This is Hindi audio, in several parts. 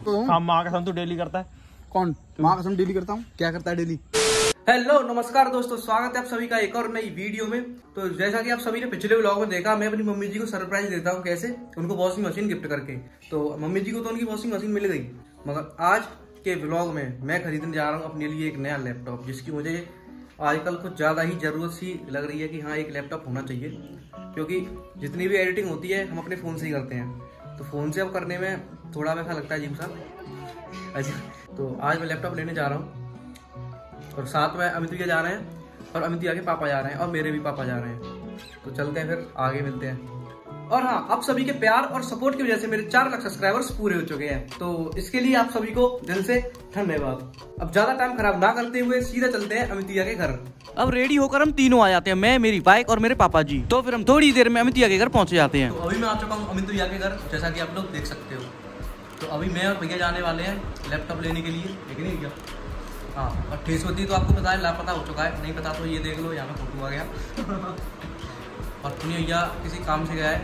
तो हाँ, माँ कसम तो डेली करता है। कौन? माँ कसम डेली करता हूँ। क्या करता है डेली? हेलो नमस्कार दोस्तों, स्वागत है आप सभी का एक और नई वीडियो में। तो जैसा कि आप सभी ने पिछले व्लॉग में देखा, मैं अपनी मम्मी जी को सरप्राइज देता हूँ कैसे, उनको वॉशिंग मशीन गिफ्ट करके। तो मम्मी जी को तो उनकी वॉशिंग मशीन मिल गई, मगर आज के व्लॉग में मैं खरीदने जा रहा हूँ अपने लिए एक नया लैपटॉप, जिसकी मुझे आजकल कुछ ज़्यादा ही ज़रूरत सी लग रही है कि हाँ एक लैपटॉप होना चाहिए, क्योंकि जितनी भी एडिटिंग होती है हम अपने फ़ोन से ही करते हैं। तो फ़ोन से अब करने में थोड़ा वैसा लगता है अजीब सा। अच्छा, तो आज मैं लैपटॉप लेने जा रहा हूँ और साथ में अमित भैया जा रहे हैं और अमित भैया के पापा जा रहे हैं और मेरे भी पापा जा रहे हैं। तो चलते हैं, फिर आगे मिलते हैं। और हाँ, आप सभी के प्यार और सपोर्ट की वजह से मेरे 4 लाख सब्सक्राइबर्स पूरे हो चुके हैं, तो इसके लिए आप सभी को दिल से धन्यवाद। अब ज्यादा टाइम खराब ना करते हुए सीधा चलते हैं अमित भैया के घर। अब रेडी होकर हम तीनों आ जाते हैं, मैं, मेरी बाइक और मेरे पापा जी। तो फिर हम थोड़ी देर में अमित भैया के घर पहुंच जाते हैं। तो अभी मैं आ चुका हूँ अमित भैया के घर, जैसा कि आप लोग देख सकते हो। तो अभी मैं और भैया जाने वाले हैं लैपटॉप लेने के लिए, लेकिन नहीं भैया। हाँ, और ठेस होती तो आपको पता है, लापता हो चुका है, नहीं पता तो ये देख लो, यहाँ पे फोटो आ गया। और पुनी भैया किसी काम से गया है,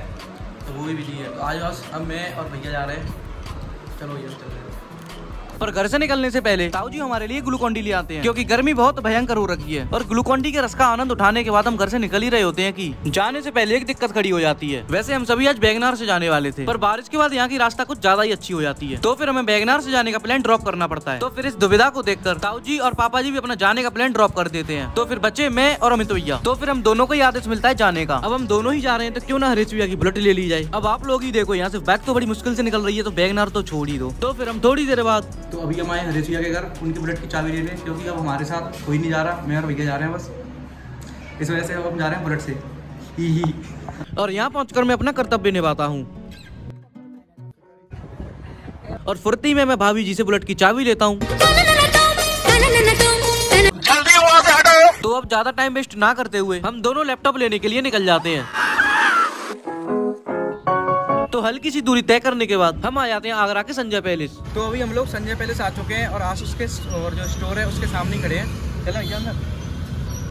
तो वो भी बिजी है। तो आज बस अब मैं और भैया जा रहे हैं। चलो भैया चल रहे हैं। पर घर से निकलने से पहले ताऊ जी हमारे लिए ग्लूकॉन डी ले आते हैं, क्योंकि गर्मी बहुत भयंकर हो रखी है। और ग्लूकॉन डी के रस का आनंद उठाने के बाद हम घर से निकल ही रहे होते हैं कि जाने से पहले एक दिक्कत खड़ी हो जाती है। वैसे हम सभी आज बैगनार से जाने वाले थे, पर बारिश के बाद यहाँ की रास्ता कुछ ज्यादा ही अच्छी हो जाती है, तो फिर हमें बैगनार से जाने का प्लान ड्रॉप करना पड़ता है। तो फिर इस दुविधा को देखकर ताऊ जी और पापा जी भी अपना जाने का प्लान ड्रॉप कर देते हैं। तो फिर बच्चे मैं और अमित भैया, तो फिर हम दोनों को ही आदेश मिलता है जाने का। अब हम दोनों ही जा रहे हैं, तो क्यों ना हरीश भैया की बुलेट ले ली जाए। अब आप लोग ही देखो, यहाँ से बाइक तो बड़ी मुश्किल से निकल रही है, तो बैगनार तो छोड़ ही दो। तो फिर हम थोड़ी देर बाद, तो अभी हम आए हरीश भैया के घर, उनकी बुलेट की चाबी लेने, क्योंकि अब हमारे साथ कोई नहीं जा रहा, मैं और भैया जा रहे हैं बस। इस वजह से अब हम जा रहे हैं बुलेट से ही। और यहाँ पहुंचकर मैं अपना कर्तव्य निभाता हूँ और फुर्ती में मैं भाभी जी से बुलेट की चाबी लेता हूँ। तो अब ज्यादा टाइम वेस्ट ना करते हुए हम दोनों लैपटॉप लेने के लिए निकल जाते हैं। तो हल्की सी दूरी तय करने के बाद हम आ जाते हैं आगरा के संजय पैलेस। तो अभी हम लोग संजय पैलेस आ चुके हैं और आसूस के और जो स्टोर है उसके सामने ही खड़े हैं। चलो भैया अंदर।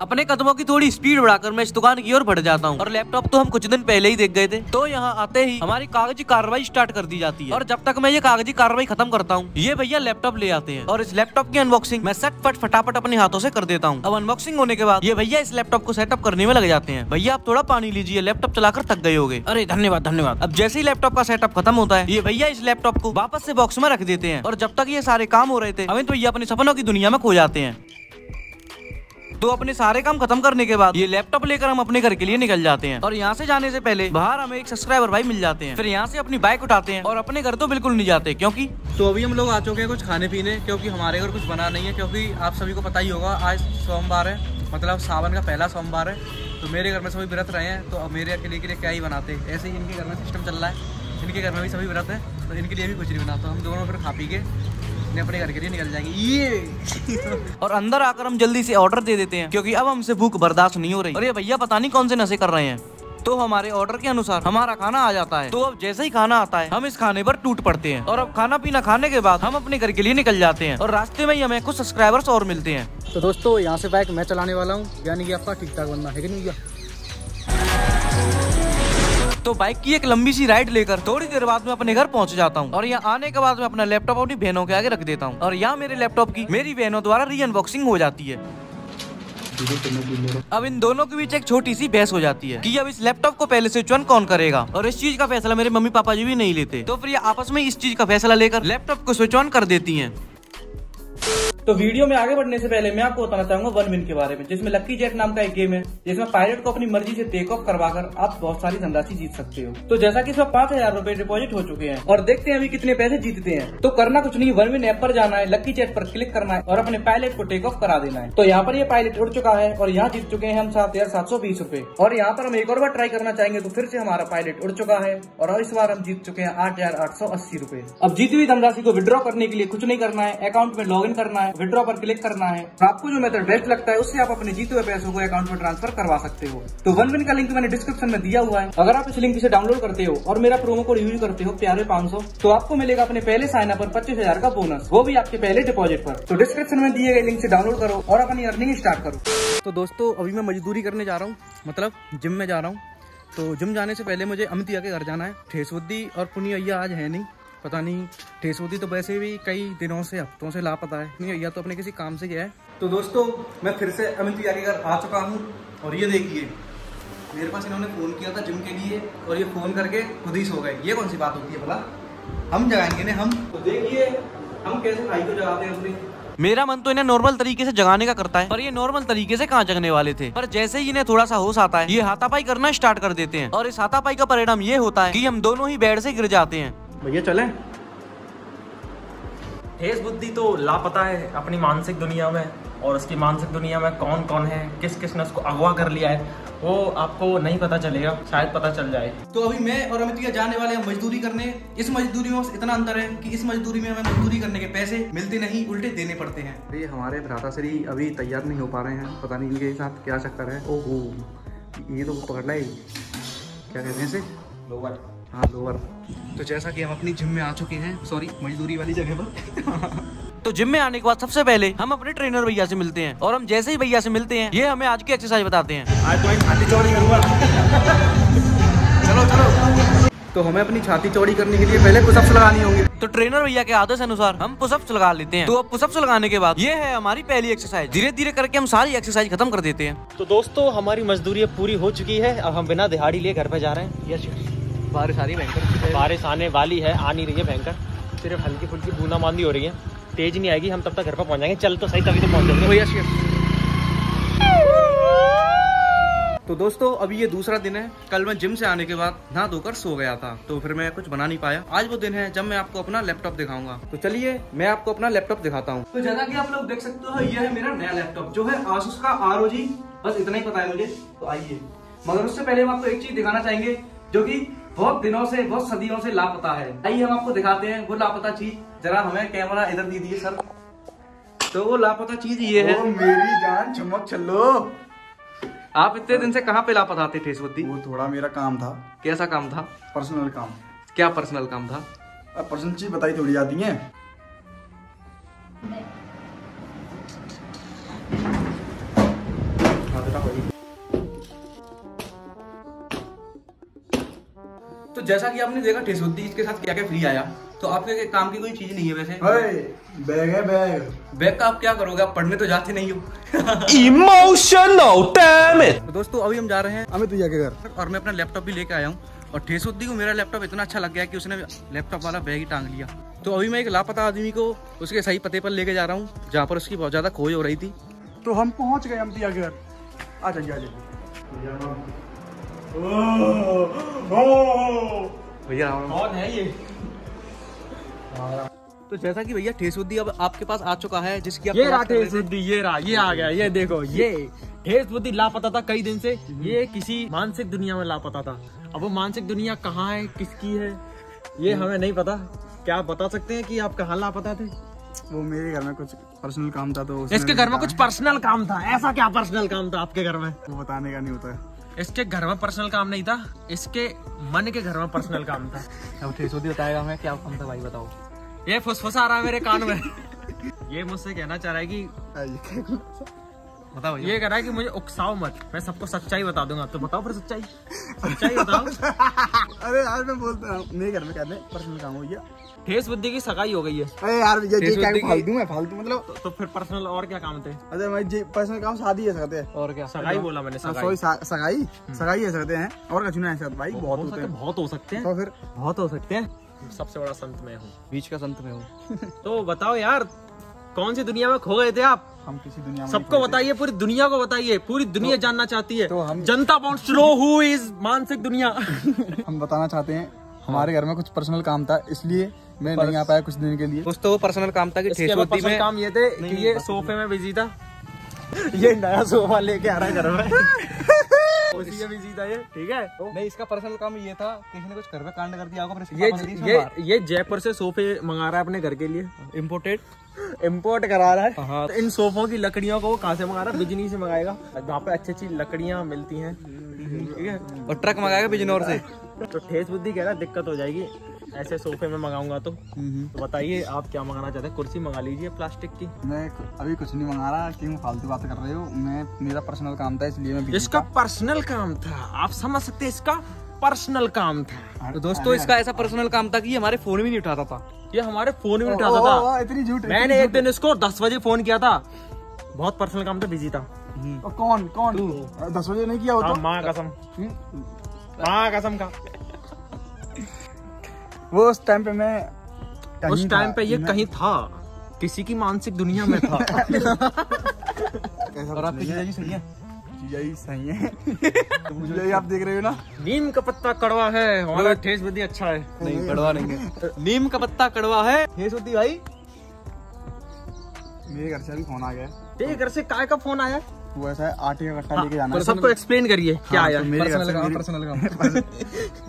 अपने कदमों की थोड़ी स्पीड बढ़ाकर मैं इस दुकान की ओर बढ़ जाता हूँ। और लैपटॉप तो हम कुछ दिन पहले ही देख गए थे। तो यहाँ आते ही हमारी कागजी कार्रवाई स्टार्ट कर दी जाती है। और जब तक मैं ये कागजी कार्रवाई खत्म करता हूँ, ये भैया लैपटॉप ले आते हैं और इस लैपटॉप की अनबॉक्सिंग मैं सटफट फटाफट अपने हाथों से कर देता हूँ। अब अनबॉक्सिंग होने के बाद ये भैया इस लैपटॉप को सेटअप करने में लग जाते हैं। भैया आप थोड़ा पानी लीजिए, लैपटॉप चलाकर थक गए होगे। अरे धन्यवाद धन्यवाद। अब जैसे ही लैपटॉप का सेटअप खत्म होता है, ये भैया इस लैपटॉप को वापस से बॉक्स में रख देते हैं। और जब तक ये सारे काम हो रहे थे, अमित भैया अपने सपनों की दुनिया में खो जाते हैं। तो अपने सारे काम खत्म करने के बाद ये लैपटॉप लेकर हम अपने घर के लिए निकल जाते हैं। और यहाँ से जाने से पहले बाहर हमें एक सब्सक्राइबर भाई मिल जाते हैं। फिर यहाँ से अपनी बाइक उठाते हैं और अपने घर तो बिल्कुल नहीं जाते, क्योंकि तो अभी हम लोग आ चुके हैं कुछ खाने पीने, क्योंकि हमारे घर कुछ बना नहीं है। क्योंकि आप सभी को पता ही होगा, आज सोमवार है, मतलब सावन का पहला सोमवार है। तो मेरे घर में सभी व्रत रहे हैं, तो अब मेरे अकेले के लिए क्या ही बनाते हैं। ऐसे ही इनके घर में सिस्टम चल रहा है, इनके घर में भी सभी व्रत है, तो इनके लिए भी कुछ नहीं बनाता। हम दोनों फिर खा पी के अपने घर के लिए निकल जाएंगे ये। और अंदर आकर हम जल्दी से ऑर्डर दे देते हैं, क्योंकि अब हमसे भूख बर्दाश्त नहीं हो रही। और ये भैया पता नहीं कौन से नशे कर रहे हैं। तो हमारे ऑर्डर के अनुसार हमारा खाना आ जाता है। तो अब जैसे ही खाना आता है, हम इस खाने पर टूट पड़ते हैं। और अब खाना पीना खाने के बाद हम अपने घर के लिए निकल जाते हैं। और रास्ते में ही हमें कुछ सब्सक्राइबर्स और मिलते हैं। तो दोस्तों, यहाँ से बाइक मैं चलाने वाला हूँ, यानी कि आपका ठीक ठाक बनना है कि नहीं भैया? तो बाइक की एक लंबी सी राइड लेकर थोड़ी देर बाद मैं अपने घर पहुंच जाता हूं। और यहाँ आने के बाद मैं अपना लैपटॉप अपनी बहनों के आगे रख देता हूं। और यहाँ मेरे लैपटॉप की मेरी बहनों द्वारा री अनबॉक्सिंग हो जाती है। अब इन दोनों के बीच एक छोटी सी बहस हो जाती है कि अब इस लैपटॉप को पहले स्विच ऑन कौन करेगा। और इस चीज का फैसला मेरे मम्मी पापा जी भी नहीं लेते। तो फिर ये आपस में इस चीज का फैसला लेकर लैपटॉप को स्विच ऑन कर देती है। तो वीडियो में आगे बढ़ने से पहले मैं आपको बताना चाहूंगा वन विन के बारे में, जिसमें लक्की जेट नाम का एक गेम है, जिसमें पायलट को अपनी मर्जी से टेक ऑफ करवाकर आप बहुत सारी धनराशि जीत सकते हो। तो जैसा कि इसमें 5,000 रुपए डिपॉजिट हो चुके हैं और देखते हैं अभी कितने पैसे जीतते हैं। तो करना कुछ नहीं, वन विन ऐप पर जाना है, लक्की जेट पर क्लिक करना है और अपने पायलट को टेक ऑफ करा देना है। तो यहाँ पर ये पायलट उड़ चुका है और यहाँ जीत चुके हैं हम 7,720 रुपए। और यहाँ पर हम एक और बार ट्राई करना चाहेंगे, तो फिर से हमारा पायलट उड़ चुका है और इस बार हम जीत चुके हैं 8,880 रुपए। अब जीती हुई धनराशि को विड्रॉ करने के लिए कुछ नहीं करना है, अकाउंट में लॉग इन करना है, विड्रॉ पर क्लिक करना है। आपको जो मेथड बेस्ट लगता है उससे आप अपने जीते हुए पैसों को अकाउंट में ट्रांसफर करवा सकते हो। तो वन विन का लिंक मैंने डिस्क्रिप्शन में दिया हुआ है। अगर आप इस लिंक से डाउनलोड करते हो और मेरा प्रोमो कोड यूज करते हो प्यारे 500, तो आपको मिलेगा अपने पहले साइन अप पर 25,000 का बोनस, वो भी आपके पहले डिपॉजिट पर। तो डिस्क्रिप्शन में दिए गए लिंक से डाउनलोड करो और अपनी अर्निंग स्टार्ट करो। तो दोस्तों, अभी मैं मजदूरी करने जा रहा हूँ, मतलब जिम में जा रहा हूँ। तो जिम जाने से पहले मुझे अमित भैया के घर जाना है। ठेसबुद्धि और पुनी भैया आज है नहीं, पता नहीं ठेस होती तो वैसे भी कई दिनों से हफ्तों से लापता है, नहीं या तो अपने किसी काम से गया है। तो दोस्तों मैं फिर से अमित भैया के घर आ चुका हूँ और ये देखिए मेरे पास इन्होंने फ़ोन किया था जिम के लिए और ये फ़ोन करके खुद ही सो गए। ये कौन सी बात होती है भला, हम जगाएंगे ना हम। तो देखिए हम कैसे भाई को जगाते हैं अपने। मेरा मन तो इन्हें नॉर्मल तरीके से जगाने का करता है, पर ये नॉर्मल तरीके से कहाँ जगने वाले थे। पर जैसे ही इन्हें थोड़ा सा होश आता है ये हाथापाई करना स्टार्ट कर देते हैं और इस हाथापाई का परिणाम ये होता है कि हम दोनों ही बेड से गिर जाते हैं। भैया चले। ठेस बुद्धि तो लापता है अपनी मानसिक दुनिया में, और उसकी मानसिक दुनिया में कौन कौन है, किस किस ने उसको अगवा कर लिया है, वो आपको नहीं पता चलेगा, शायद पता चल जाए। तो अभी मैं और अमित भैया जाने वाले हैं मजदूरी करने। इस मजदूरी में इतना अंतर है कि इस मजदूरी में हमें मजदूरी करने के पैसे मिलते नहीं, उल्टे देने पड़ते हैं। ये हमारे भ्राताश्री अभी तैयार नहीं हो पा रहे हैं, पता नहीं इनके साथ क्या चक्कर है। ओहो ये तो पकड़ ला, क्या कहते हैं इसे, लोअर। हाँ लोअर। तो जैसा कि हम अपनी जिम में आ चुके हैं, सॉरी मजदूरी वाली जगह पर। तो जिम में आने के बाद सबसे पहले हम अपने ट्रेनर भैया से मिलते हैं और हम जैसे ही भैया से मिलते हैं ये हमें आज की एक्सरसाइज बताते हैं। आज तो छाती चौड़ी करूंगा। चलो चलो। तो हमें अपनी छाती चौड़ी करने के लिए पहले पुशअप्स लगानी होंगी। तो ट्रेनर भैया के आदेश अनुसार हम पुशअप्स लगा लेते हैं। तो अब पुशअप्स लगाने के बाद ये है हमारी पहली एक्सरसाइज। धीरे धीरे करके हम सारी एक्सरसाइज खत्म कर देते हैं। तो दोस्तों हमारी मजदूरी पूरी हो चुकी है, अब हम बिना दिहाड़ी लिए घर पे जा रहे हैं। यस बारिश आ रही है भयंकर, बारिश आने वाली है, आ नहीं रही है भयंकर, सिर्फ हल्की फुल्की बूंदाबांदी हो रही है, तेज नहीं आएगी। हम तब तक घर पर पहुंच जाएंगे। चल तो सही, तभी तो पहुंच जाएंगे। तो दोस्तों अभी ये दूसरा दिन है। कल मैं जिम से आने के बाद नहा धोकर सो गया था, तो फिर मैं कुछ बना नहीं पाया। आज वो दिन है जब मैं आपको अपना लैपटॉप दिखाऊंगा। तो चलिए मैं आपको अपना लैपटॉप दिखाता हूँ। तो जैसा कि आप लोग देख सकते हो ये है मेरा नया लैपटॉप जो है आसूस का ROG। बस इतना ही पता है मुझे। तो आइए, मगर उससे पहले हम आपको एक चीज दिखाना चाहेंगे जो कि बहुत दिनों से, बहुत सदियों से लापता है। आइए हम आपको दिखाते हैं वो लापता चीज। जरा हमें कैमरा इधर दीजिए सर। तो वो लापता चीज ये है। मेरी जान चमक चलो। आप इतने दिन से कहाँ पे लापता थे ठेस बुद्धि? वो थोड़ा मेरा काम था। कैसा काम था? पर्सनल काम। क्या पर्सनल काम था? अब पर्सनल चीज बताई थोड़ी जाती है। तो जैसा कि आपने देखा ठेस बुद्धि इसके साथ क्या क्या फ्री आया। तो आपके काम की कोई चीज नहीं है वैसे। बैग है बैग। बैग का आप क्या करोगे, आप पढ़ने तो जाते नहीं हो। Emotional damn it. तो दोस्तों अभी हम जा रहे हैं अमित भैया के घर और मैं अपना लैपटॉप भी लेके आया हूँ। और ठेस बुद्धि को मेरा लैपटॉप इतना अच्छा लग गया कि उसने लैपटॉप वाला बैग ही टांग लिया। तो अभी मैं एक लापता आदमी को उसके सही पते पर लेके जा रहा हूँ जहाँ पर उसकी बहुत ज्यादा खोज हो रही थी। तो हम पहुंच गए अमित भैया के घर। आ जाइए आ जाइए। भैया कौन है ये? तो जैसा कि भैया ठेस बुद्धि अब आपके पास आ चुका है, जिसकी आप ये बात रहा कर रहे ठेस थे। बुद्धि, ये रहा, ये आ गया। ये देखो, ये ठेस बुद्धि लापता था कई दिन से। ये किसी मानसिक दुनिया में लापता था। अब वो मानसिक दुनिया कहाँ है, किसकी है, ये हमें नहीं पता। क्या आप बता सकते हैं कि आप कहाँ लापता थे? वो मेरे घर में कुछ पर्सनल काम था, तो इसके घर में कुछ पर्सनल काम था। ऐसा क्या पर्सनल काम था आपके घर में? वो बताने का नहीं होता है। इसके घर में पर्सनल काम नहीं था, इसके मन के घर में पर्सनल काम था। अब ठेस बुद्धि बताएगा हमें क्या काम था भाई, बताओ। ये फुसफुसा रहा है मेरे कान में। ये मुझसे कहना चाह रहा है कि बताओ ये कह रहा है कि मुझे उकसाओ मत, मैं सबको सच्चाई बता दूंगा। तो बताओ फिर सच्चाई, सच्चाई बताओ। अरे यार मैं बोलता हूँ मेरे घर में कहते हैं पर्सनल काम हो गया। ठेस बुद्धि की सगाई हो गई है। अरे यार ये ठेस क्या बुद्धि की- फालतू में फालतू मतलब। तो फिर पर्सनल और क्या काम थे? अरे मैं जी पर्सनल काम शादी है सकते हैं। और क्या? सगाई बोला मैंने, सॉरी सगाई सगाई है सकते हैं और कचुना है सकते भाई, बहुत होते हैं। बहुत हो सकते हैं, तो फिर बहुत हो सकते हैं। सबसे बड़ा संत मैं हूँ। बीच का संत में हूँ। तो बताओ यार, कौन सी दुनिया में खो गए थे आप? हम किसी दुनिया में सबको बताइए, पूरी दुनिया को बताइए, पूरी दुनिया जानना चाहती है। तो हम- जनता wants to know who is मानसिक दुनिया। हम बताना चाहते हैं हमारे घर में कुछ पर्सनल काम था, इसलिए मैं नहीं आ पाया कुछ दिन के लिए। कुछ तो वो पर्सनल काम था कि इसके ठेस बुद्धि पर्सनल में काम ये थे कि ये सोफे में बिजी था। ये नया सोफा लेके आ रहा है घर में। उसी में बिजी था ये, ठीक है। नहीं, इसका पर्सनल काम ये था किसी ने कुछ घर में कांड कर दिया होगा, फिर इसके पापा ने दी इसमें मार। ये जयपुर से सोफे मंगा रहा है अपने घर के लिए, इम्पोर्टेड। इम्पोर्ट करा रहा है। हाँ। तो इन सोफों की लकड़ियों को वो कहाँ से मंगा रहा है? बिजनी से मंगाएगा, वहाँ पे अच्छी अच्छी लकड़ियाँ मिलती हैं, ठीक है। और ट्रक मंगाएगा बिजनौर से। तो ठेस बुद्धि कह रहा है दिक्कत हो जाएगी ऐसे सोफे में मंगाऊंगा तो बताइए आप क्या मंगाना चाहते हैं? कुर्सी मंगा लीजिए प्लास्टिक की। मैं अभी कुछ नहीं मंगा रहा, क्यों फालतू बात कर रहे हो। मैं मेरा पर्सनल काम था इसलिए मैं इसका पर्सनल काम था, आप समझ सकते हैं। इसका पर्सनल काम था। तो दोस्तों इसका ऐसा पर्सनल काम था कि ये हमारे फोन भी नहीं उठाता था। ये हमारे फोन में उठाता था। इतनी झूठ। मैंने एक दिन इसको 10 बजे फोन किया था, बहुत पर्सनल काम था, बिजी था। कौन 10 बजे नहीं किया हो तो? माँ कसम, माँ कसम का। वो उस टाइम पे मैं उस टाइम पे ये कहीं था, किसी की मानसिक दुनिया में था। और आपकी जीजाजी सही है? जीजाजी सही है। जीजाजी आप देख रहे हो ना? नीम का पत्ता कड़वा है, हमारा ठेस बुद्धि अच्छा है। नहीं, कड़वा नहीं है। नीम का पत्ता कड़वा है। ठेस बुद्धि भाई। मेरे घर से अभी फोन आ गया। तेरे घर से काय का फोन आया? वो ऐसा है, आटे का कट्टा लेके जाना है। सबको एक्सप्लेन करिए क्या आया। पर्सनल काम।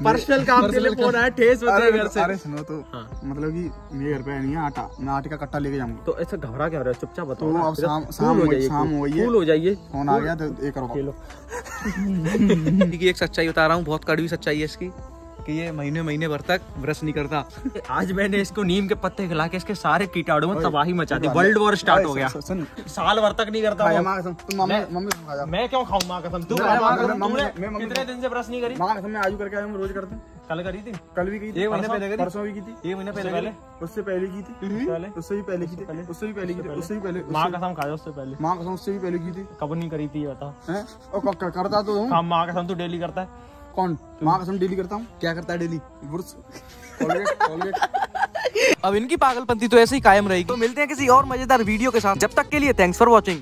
पर्सनल काम के लिए फोन आया ठेस बुद्धि घर से। अरे सुनो तो, मतलब कि मेरे घर पे नहीं है आटा, मैं आटे का कट्टा लेके जाऊंगा। तो ऐसा घबरा क्या रहा है, चुपचाप बताओ। तो अब शाम हो गई है, कूल हो जाइए। फोन आ गया तो एक करो। की एक सच्चाई बता रहा हूँ, बहुत कड़वी सच्चाई है इसकी, कि ये महीने महीने भर तक ब्रश नहीं करता। आज मैंने इसको नीम के पत्ते खिला के इसके सारे कीटाणु में तबाही मचा दी। वर्ल्ड वॉर स्टार्ट हो गया। साल भर तक नहीं करता वो। मैं क्यों खाऊं माँ कसम? तू कितने दिन से ब्रश नहीं करी? माँ कसम मैं आज करके आया हूँ, रोज करते। कल करी थी, कल भी की थी, एक महीने पहले करी, परसों भी की थी, एक महीने पहले, उससे पहले की थी, उससे भी पहले की थी, उससे भी पहले की थी, उससे भी पहले। माँ कसम खाया उससे पहले। माँ कसम उससे भी पहले की थी। कब नहीं करी थी बता? करता तो हूँ। माँ कसम तू डेली करता है? कौन? माँ कसम डेली करता हूँ। क्या करता है डेली? Brush, Colgate. अब इनकी पागलपंती तो ऐसे ही कायम रहेगी। तो मिलते हैं किसी और मजेदार वीडियो के साथ, जब तक के लिए थैंक्स फॉर वॉचिंग।